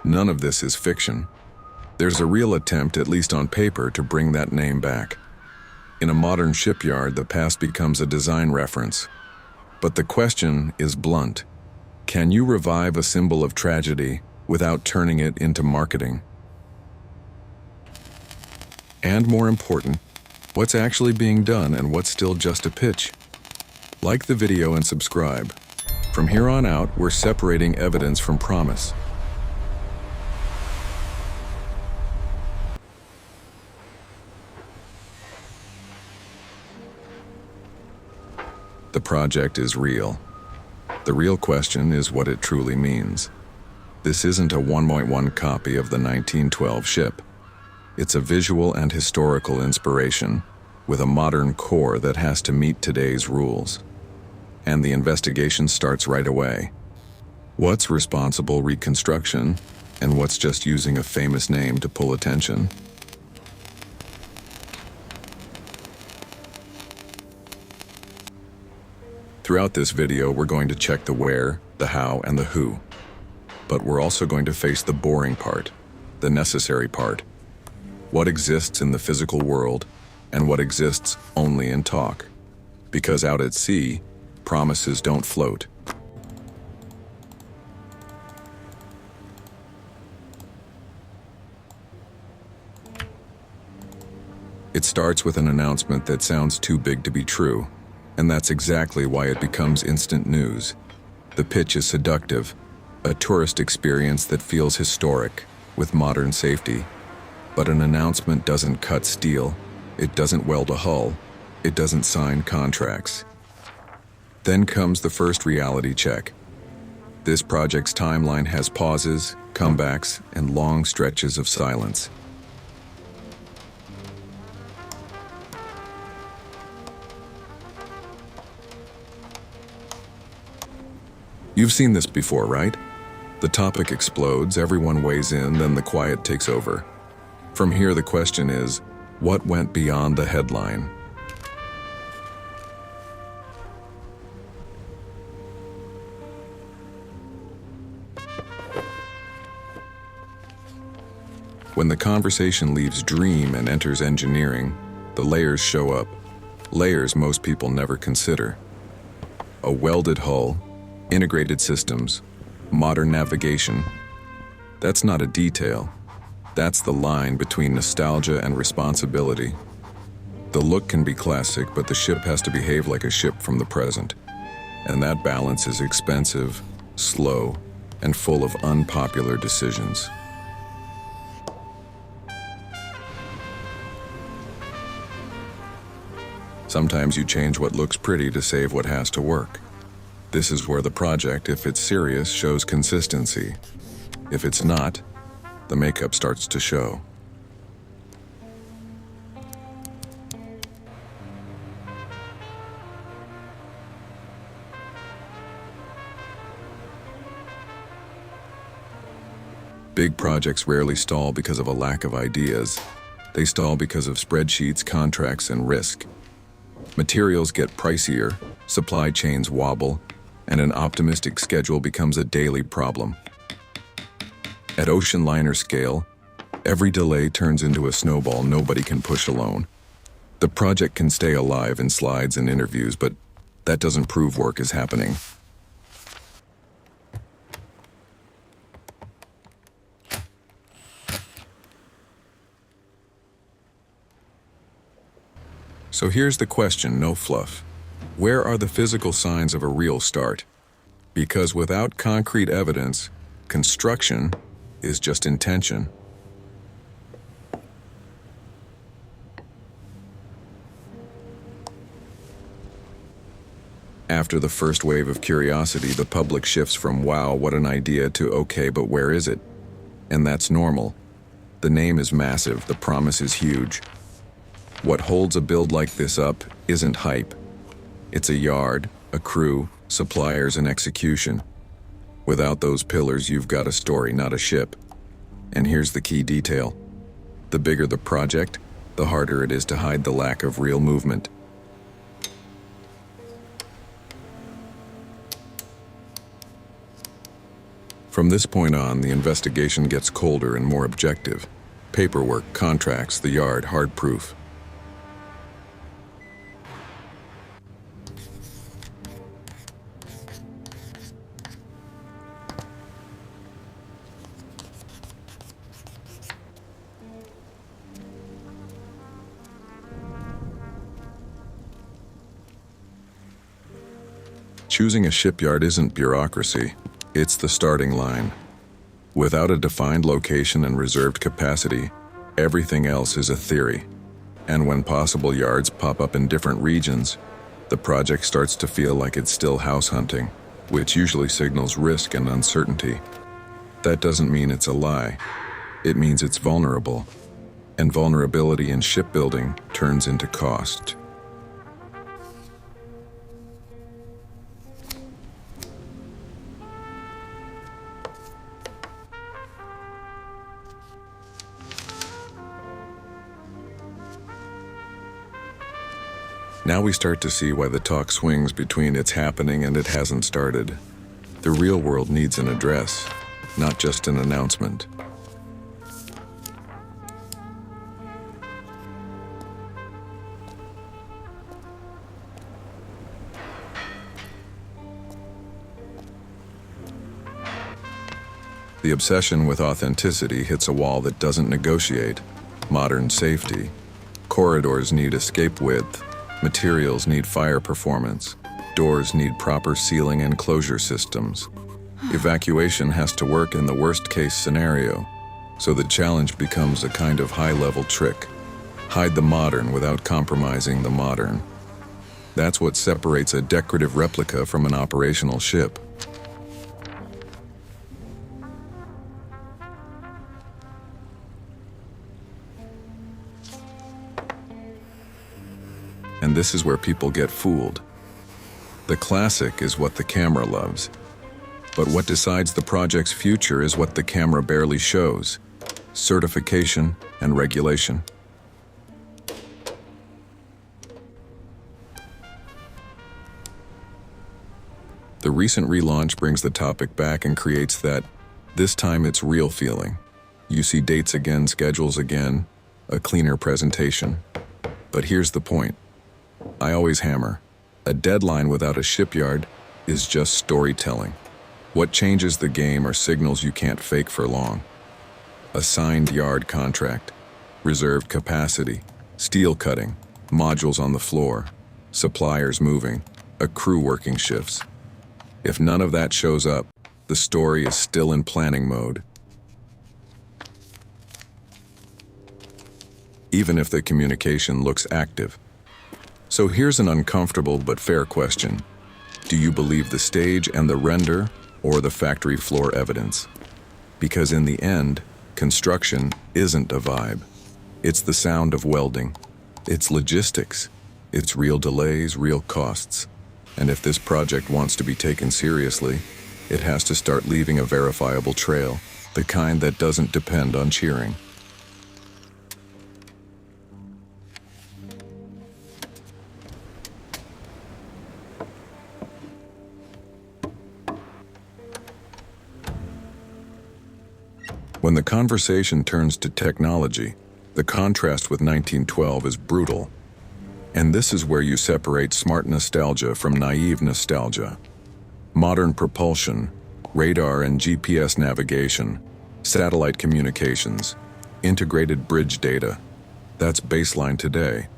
None of this is fiction. There's a real attempt, at least on paper, to bring that name back. In a modern shipyard, the past becomes a design reference. But the question is blunt. Can you revive a symbol of tragedy without turning it into marketing? And more important, what's actually being done and what's still just a pitch? Like the video and subscribe. From here on out, we're separating evidence from promise. The project is real. The real question is what it truly means. This isn't a 1.1 copy of the 1912 ship. It's a visual and historical inspiration with a modern core that has to meet today's rules. And the investigation starts right away. What's responsible reconstruction and what's just using a famous name to pull attention? Throughout this video, we're going to check the where, the how, and the who. But we're also going to face the boring part, the necessary part. What exists in the physical world, and what exists only in talk. Because out at sea, promises don't float. It starts with an announcement that sounds too big to be true. And that's exactly why it becomes instant news. The pitch is seductive, a tourist experience that feels historic, with modern safety. But an announcement doesn't cut steel, it doesn't weld a hull, it doesn't sign contracts. Then comes the first reality check. This project's timeline has pauses, comebacks, and long stretches of silence. You've seen this before, right? The topic explodes, everyone weighs in, then the quiet takes over. From here, the question is, what went beyond the headline? When the conversation leaves dream and enters engineering, the layers show up. Layers most people never consider. A welded hull, integrated systems, modern navigation. That's not a detail. That's the line between nostalgia and responsibility. The look can be classic, but the ship has to behave like a ship from the present. And that balance is expensive, slow, and full of unpopular decisions. Sometimes you change what looks pretty to save what has to work. This is where the project, if it's serious, shows consistency. If it's not, the makeup starts to show. Big projects rarely stall because of a lack of ideas. They stall because of spreadsheets, contracts, and risk. Materials get pricier, supply chains wobble, and an optimistic schedule becomes a daily problem. At ocean liner scale, every delay turns into a snowball nobody can push alone. The project can stay alive in slides and interviews, but that doesn't prove work is happening. So here's the question, no fluff. Where are the physical signs of a real start? Because without concrete evidence, construction is just intention. After the first wave of curiosity, the public shifts from wow, what an idea, to okay, but where is it? And that's normal. The name is massive, the promise is huge. What holds a build like this up isn't hype. It's a yard, a crew, suppliers, and execution. Without those pillars, you've got a story, not a ship. And here's the key detail. The bigger the project, the harder it is to hide the lack of real movement. From this point on, the investigation gets colder and more objective. Paperwork, contracts, the yard, hard proof. Choosing a shipyard isn't bureaucracy, it's the starting line. Without a defined location and reserved capacity, everything else is a theory. And when possible yards pop up in different regions, the project starts to feel like it's still house hunting, which usually signals risk and uncertainty. That doesn't mean it's a lie. It means it's vulnerable. And vulnerability in shipbuilding turns into cost. Now we start to see why the talk swings between it's happening and it hasn't started. The real world needs an address, not just an announcement. The obsession with authenticity hits a wall that doesn't negotiate. Modern safety. Corridors need escape width. Materials need fire performance. Doors need proper sealing and closure systems. Evacuation has to work in the worst-case scenario, so the challenge becomes a kind of high-level trick. Hide the modern without compromising the modern. That's what separates a decorative replica from an operational ship. And this is where people get fooled. The classic is what the camera loves. But what decides the project's future is what the camera barely shows: certification and regulation. The recent relaunch brings the topic back and creates that, this time it's real feeling. You see dates again, schedules again, a cleaner presentation. But here's the point. I always hammer. A deadline without a shipyard is just storytelling. What changes the game are signals you can't fake for long. A signed yard contract, reserved capacity, steel cutting, modules on the floor, suppliers moving, a crew working shifts. If none of that shows up, the story is still in planning mode. Even if the communication looks active. So here's an uncomfortable but fair question. Do you believe the stage and the render or the factory floor evidence? Because in the end, construction isn't a vibe. It's the sound of welding. It's logistics. It's real delays, real costs. And if this project wants to be taken seriously, it has to start leaving a verifiable trail, the kind that doesn't depend on cheering. When the conversation turns to technology, the contrast with 1912 is brutal. And this is where you separate smart nostalgia from naive nostalgia. Modern propulsion, radar and GPS navigation, satellite communications, integrated bridge data. That's baseline today.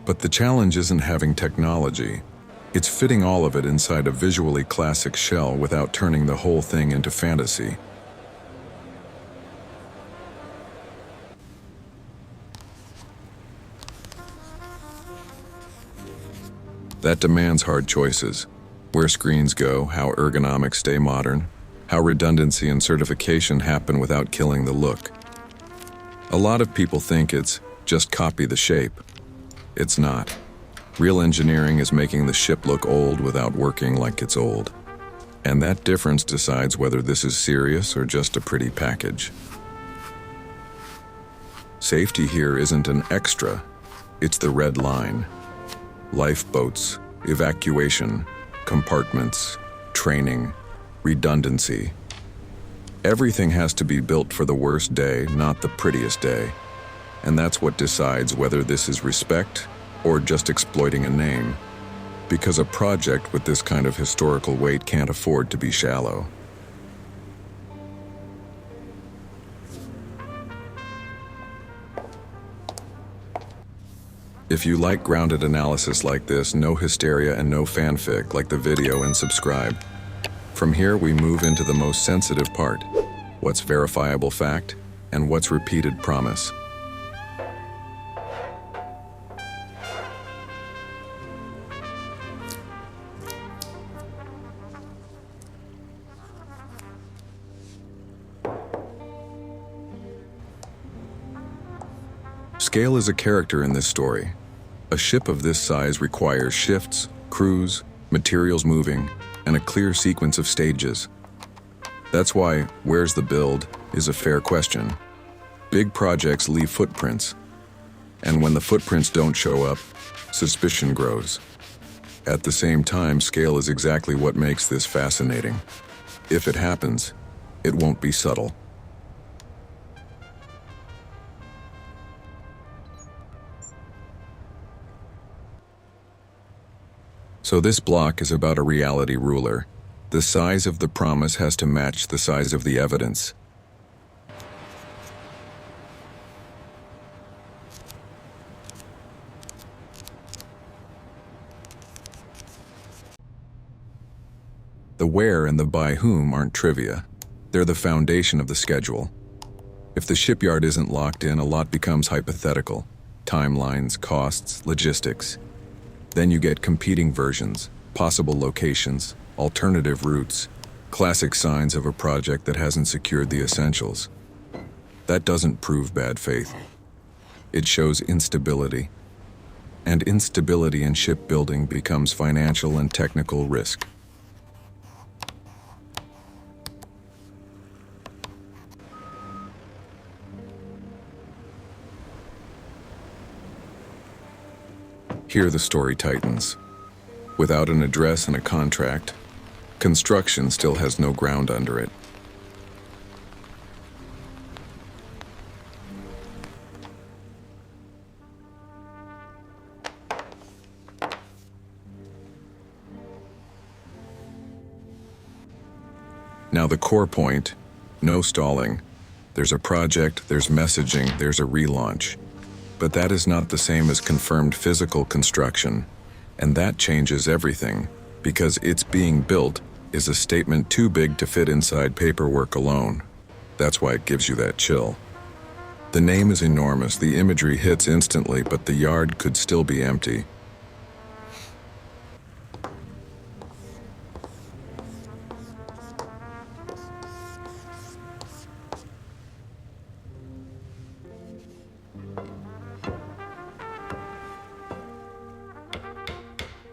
But the challenge isn't having technology. It's fitting all of it inside a visually classic shell without turning the whole thing into fantasy. That demands hard choices. Where screens go, how ergonomics stay modern, how redundancy and certification happen without killing the look. A lot of people think it's just copy the shape. It's not. Real engineering is making the ship look old without working like it's old. And that difference decides whether this is serious or just a pretty package. Safety here isn't an extra, it's the red line. Lifeboats, evacuation, compartments, training, redundancy. Everything has to be built for the worst day, not the prettiest day. And that's what decides whether this is respect or just exploiting a name. Because a project with this kind of historical weight can't afford to be shallow. If you like grounded analysis like this, no hysteria and no fanfic, like the video and subscribe. From here we move into the most sensitive part. What's verifiable fact and what's repeated promise. Scale is a character in this story. A ship of this size requires shifts, crews, materials moving, and a clear sequence of stages. That's why "where's the build" is a fair question. Big projects leave footprints, and when the footprints don't show up, suspicion grows. At the same time, scale is exactly what makes this fascinating. If it happens, it won't be subtle. So this block is about a reality ruler. The size of the promise has to match the size of the evidence. The where and the by whom aren't trivia. They're the foundation of the schedule. If the shipyard isn't locked in, a lot becomes hypothetical. Timelines, costs, logistics. Then you get competing versions, possible locations, alternative routes, classic signs of a project that hasn't secured the essentials. That doesn't prove bad faith. It shows instability. And instability in shipbuilding becomes financial and technical risk. Here the story tightens. Without an address and a contract, construction still has no ground under it. Now the core point, no stalling. There's a project, there's messaging, there's a relaunch. But that is not the same as confirmed physical construction, and that changes everything, because "it's being built" is a statement too big to fit inside paperwork alone. That's why it gives you that chill. The name is enormous, the imagery hits instantly, but the yard could still be empty.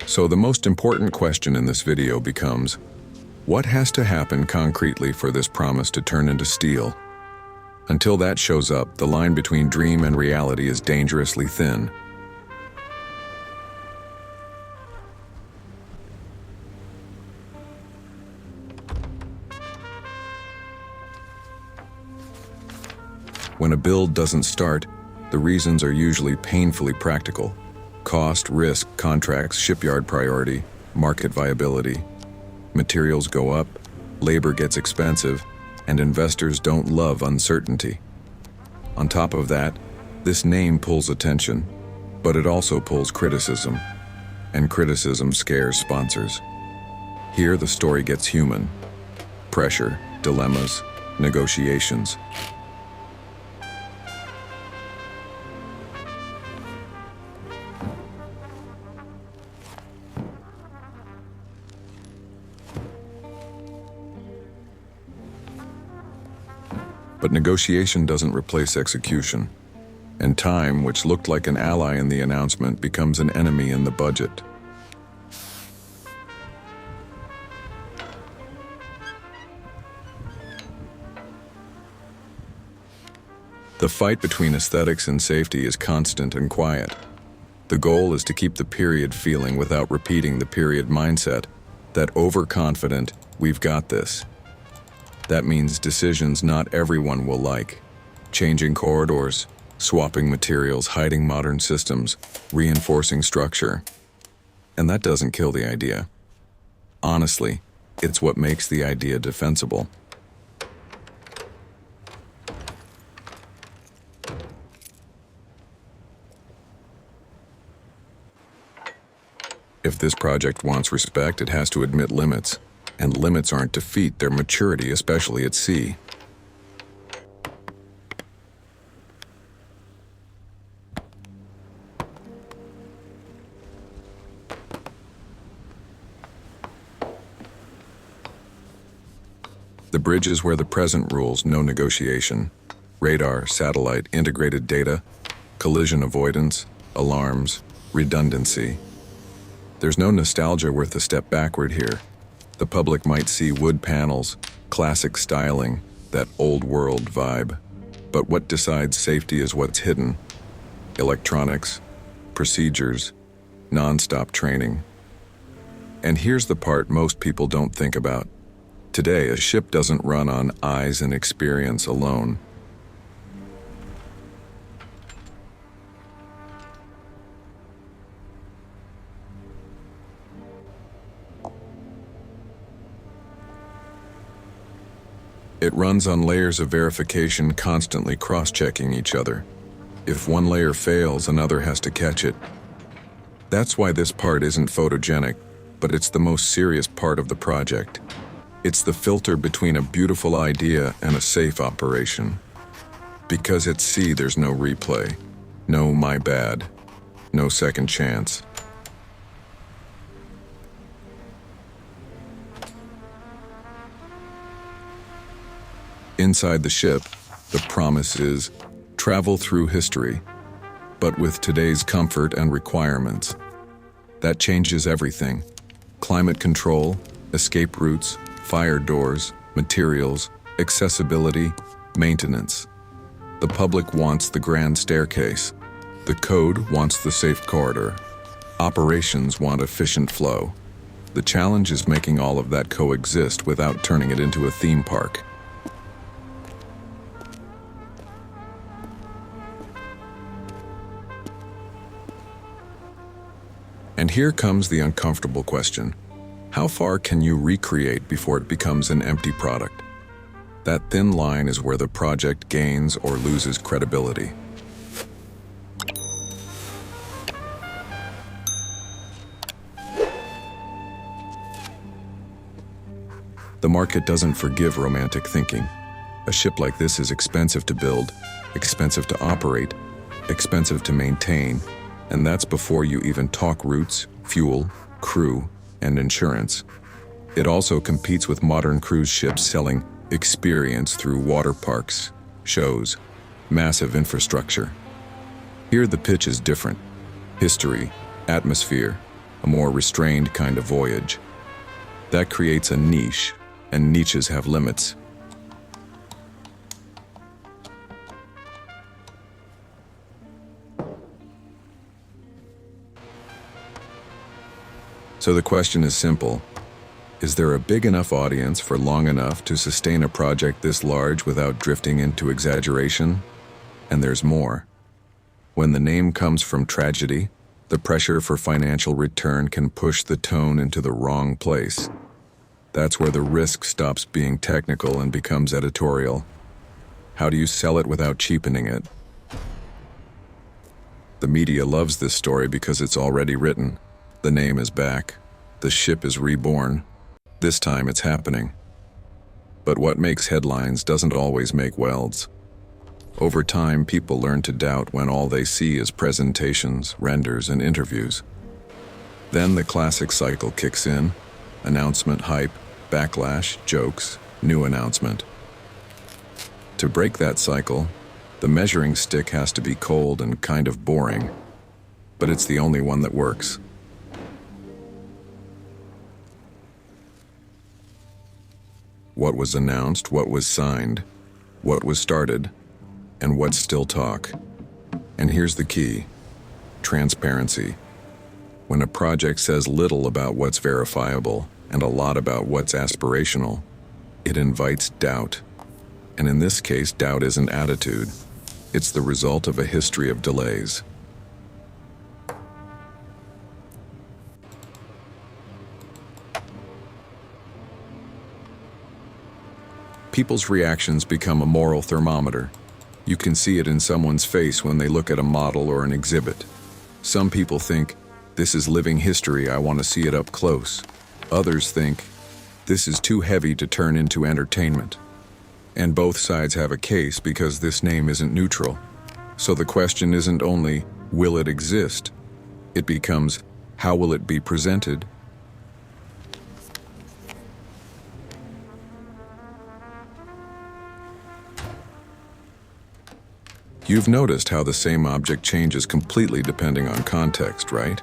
So the most important question in this video becomes, what has to happen concretely for this promise to turn into steel? Until that shows up, the line between dream and reality is dangerously thin. When a build doesn't start, the reasons are usually painfully practical. Cost, risk, contracts, shipyard priority, market viability. Materials go up, labor gets expensive, and investors don't love uncertainty. On top of that, this name pulls attention, but it also pulls criticism, and criticism scares sponsors. Here the story gets human. Pressure, dilemmas, negotiations. But negotiation doesn't replace execution, and time, which looked like an ally in the announcement, becomes an enemy in the budget. The fight between aesthetics and safety is constant and quiet. The goal is to keep the period feeling without repeating the period mindset, that overconfident, "we've got this." That means decisions not everyone will like. Changing corridors, swapping materials, hiding modern systems, reinforcing structure. And that doesn't kill the idea. Honestly, it's what makes the idea defensible. If this project wants respect, it has to admit limits. And limits aren't defeat, they're maturity, especially at sea. The bridge is where the present rules, no negotiation. Radar, satellite, integrated data, collision avoidance, alarms, redundancy. There's no nostalgia worth a step backward here. The public might see wood panels, classic styling, that old world vibe. But what decides safety is what's hidden. Electronics, procedures, non-stop training. And here's the part most people don't think about. Today, a ship doesn't run on eyes and experience alone. It runs on layers of verification, constantly cross-checking each other. If one layer fails, another has to catch it. That's why this part isn't photogenic, but it's the most serious part of the project. It's the filter between a beautiful idea and a safe operation. Because at sea, there's no replay, no my bad, no second chance. Inside the ship, the promise is travel through history, but with today's comfort and requirements. That changes everything. Climate control, escape routes, fire doors, materials, accessibility, maintenance. The public wants the grand staircase. The code wants the safe corridor. Operations want efficient flow. The challenge is making all of that coexist without turning it into a theme park. And here comes the uncomfortable question. How far can you recreate before it becomes an empty product? That thin line is where the project gains or loses credibility. The market doesn't forgive romantic thinking. A ship like this is expensive to build, expensive to operate, expensive to maintain, and that's before you even talk routes, fuel, crew, and insurance. It also competes with modern cruise ships selling experience through water parks, shows, massive infrastructure. Here the pitch is different. History, atmosphere, a more restrained kind of voyage. That creates a niche, and niches have limits. So the question is simple. Is there a big enough audience for long enough to sustain a project this large without drifting into exaggeration? And there's more. When the name comes from tragedy, the pressure for financial return can push the tone into the wrong place. That's where the risk stops being technical and becomes editorial. How do you sell it without cheapening it? The media loves this story because it's already written. The name is back. The ship is reborn. This time it's happening. But what makes headlines doesn't always make welds. Over time, people learn to doubt when all they see is presentations, renders, and interviews. Then the classic cycle kicks in. Announcement, hype, backlash, jokes, new announcement. To break that cycle, the measuring stick has to be cold and kind of boring. But it's the only one that works. What was announced, what was signed, what was started, and what's still talk. And here's the key: transparency. When a project says little about what's verifiable and a lot about what's aspirational, It invites doubt. And in this case, doubt isn't attitude. It's the result of a history of delays. People's reactions become a moral thermometer. You can see it in someone's face when they look at a model or an exhibit. Some people think, this is living history, I want to see it up close. Others think, this is too heavy to turn into entertainment. And both sides have a case because this name isn't neutral. So the question isn't only, will it exist? It becomes, how will it be presented? You've noticed how the same object changes completely depending on context, right?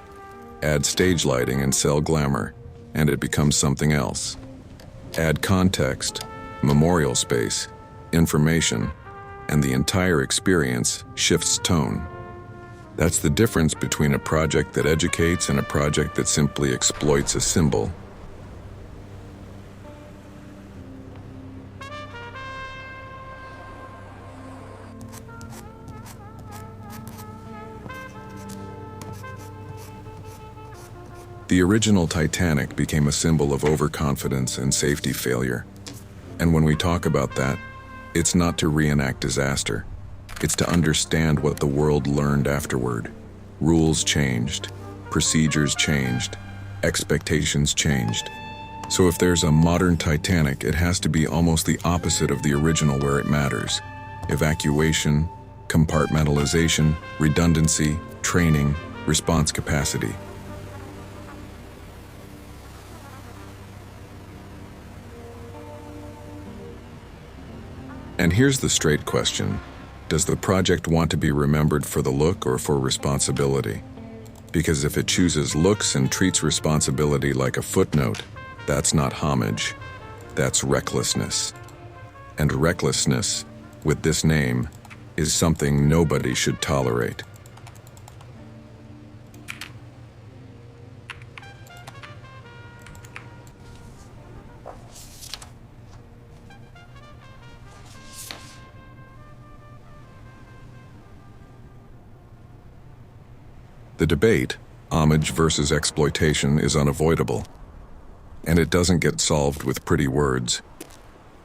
Add stage lighting and sell glamour, and it becomes something else. Add context, memorial space, information, and the entire experience shifts tone. That's the difference between a project that educates and a project that simply exploits a symbol. The original Titanic became a symbol of overconfidence and safety failure. And when we talk about that, it's not to reenact disaster. It's to understand what the world learned afterward. Rules changed, procedures changed, expectations changed. So if there's a modern Titanic, it has to be almost the opposite of the original where it matters. Evacuation, compartmentalization, redundancy, training, response capacity. And here's the straight question. Does the project want to be remembered for the look or for responsibility? Because if it chooses looks and treats responsibility like a footnote, that's not homage. That's recklessness. And recklessness, with this name, is something nobody should tolerate. The debate, homage versus exploitation, is unavoidable. And it doesn't get solved with pretty words.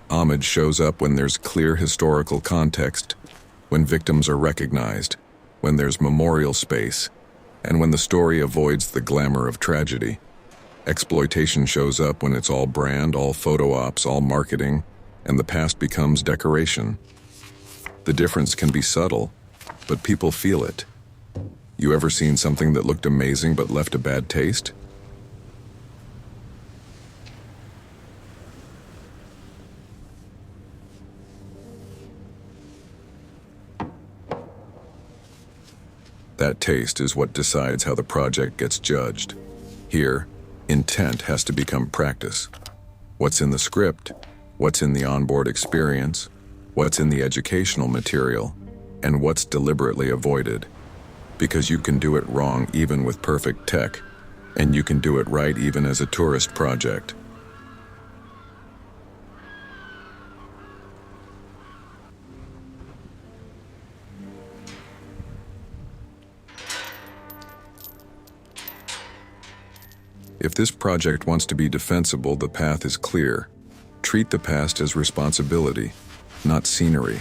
Homage shows up when there's clear historical context, when victims are recognized, when there's memorial space, and when the story avoids the glamour of tragedy. Exploitation shows up when it's all brand, all photo ops, all marketing, and the past becomes decoration. The difference can be subtle, but people feel it. You ever seen something that looked amazing but left a bad taste? That taste is what decides how the project gets judged. Here, intent has to become practice. What's in the script? What's in the onboard experience? What's in the educational material? And what's deliberately avoided? Because you can do it wrong even with perfect tech, and you can do it right even as a tourist project. If this project wants to be defensible, the path is clear. Treat the past as responsibility, not scenery.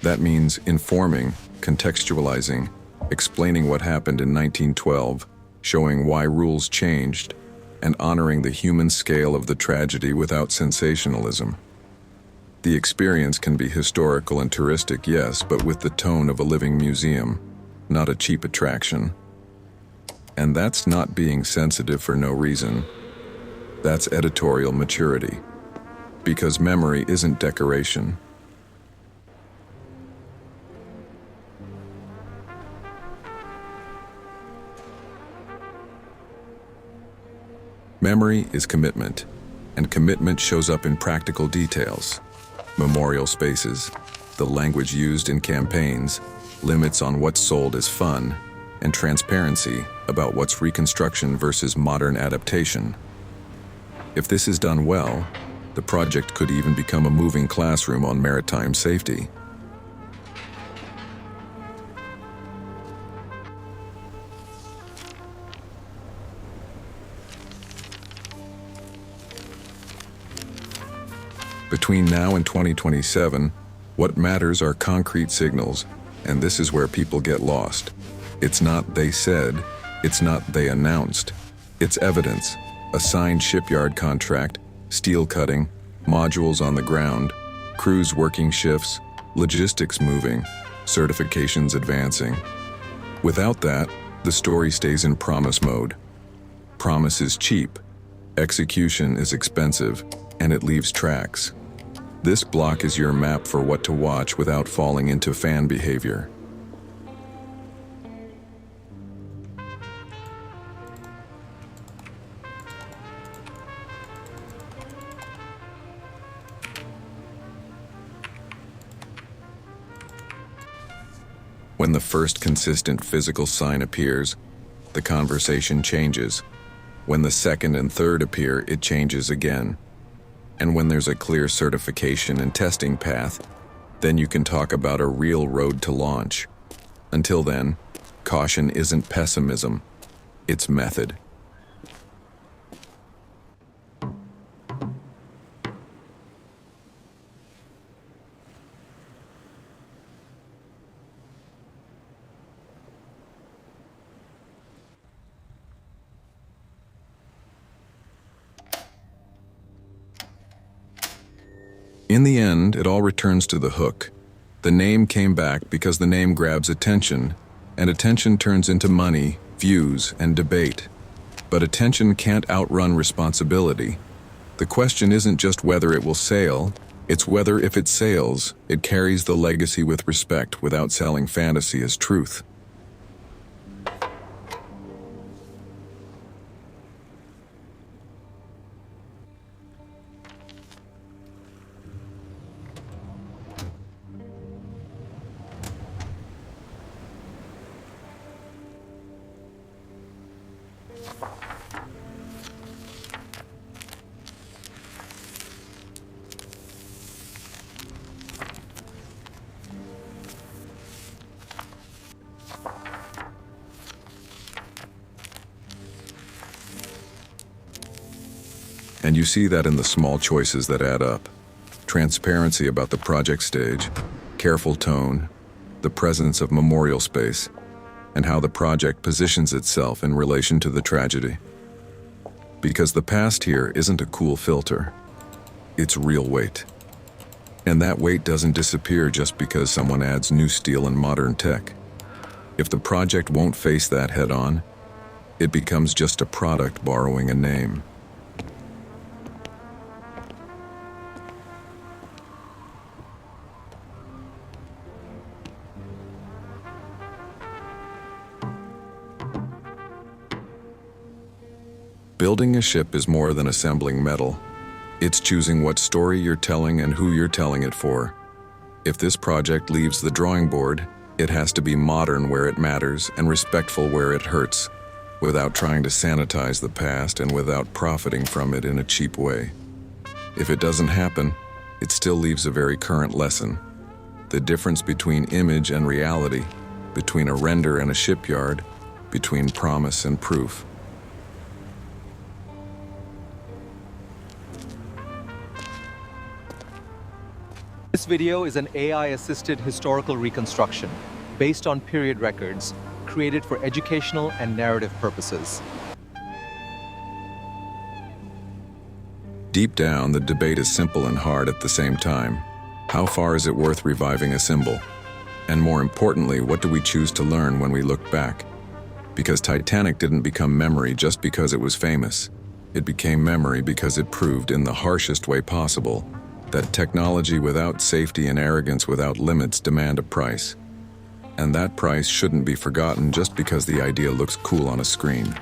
That means informing, contextualizing, explaining what happened in 1912, showing why rules changed, and honoring the human scale of the tragedy without sensationalism. The experience can be historical and touristic, yes, but with the tone of a living museum, not a cheap attraction. And that's not being sensitive for no reason. That's editorial maturity. Because memory isn't decoration. Memory is commitment, and commitment shows up in practical details. Memorial spaces, the language used in campaigns, limits on what's sold as fun, and transparency about what's reconstruction versus modern adaptation. If this is done well, The project could even become a moving classroom on maritime safety. Between now and 2027, what matters are concrete signals, and this is where people get lost. It's not they said, it's not they announced. It's evidence, a signed shipyard contract, steel cutting, modules on the ground, crews working shifts, logistics moving, certifications advancing. Without that, the story stays in promise mode. Promise is cheap, execution is expensive, and it leaves tracks. This block is your map for what to watch without falling into fan behavior. When the first consistent physical sign appears, the conversation changes. When the second and third appear, it changes again. And when there's a clear certification and testing path, then you can talk about a real road to launch. Until then, caution isn't pessimism, it's method. In the end, it all returns to the hook. The name came back because the name grabs attention, and attention turns into money, views, and debate. But attention can't outrun responsibility. The question isn't just whether it will sail, it's whether if it sails, it carries the legacy with respect without selling fantasy as truth. And you see that in the small choices that add up. Transparency about the project stage, careful tone, the presence of memorial space, and how the project positions itself in relation to the tragedy. Because the past here isn't a cool filter, it's real weight. And that weight doesn't disappear just because someone adds new steel and modern tech. If the project won't face that head-on, it becomes just a product borrowing a name. Building a ship is more than assembling metal. It's choosing what story you're telling and who you're telling it for. If this project leaves the drawing board, it has to be modern where it matters and respectful where it hurts, without trying to sanitize the past and without profiting from it in a cheap way. If it doesn't happen, it still leaves a very current lesson. The difference between image and reality, between a render and a shipyard, between promise and proof. This video is an AI-assisted historical reconstruction based on period records created for educational and narrative purposes. Deep down, the debate is simple and hard at the same time. How far is it worth reviving a symbol? And more importantly, what do we choose to learn when we look back? Because Titanic didn't become memory just because it was famous. It became memory because it proved in the harshest way possible that technology without safety and arrogance without limits demand a price. And that price shouldn't be forgotten just because the idea looks cool on a screen.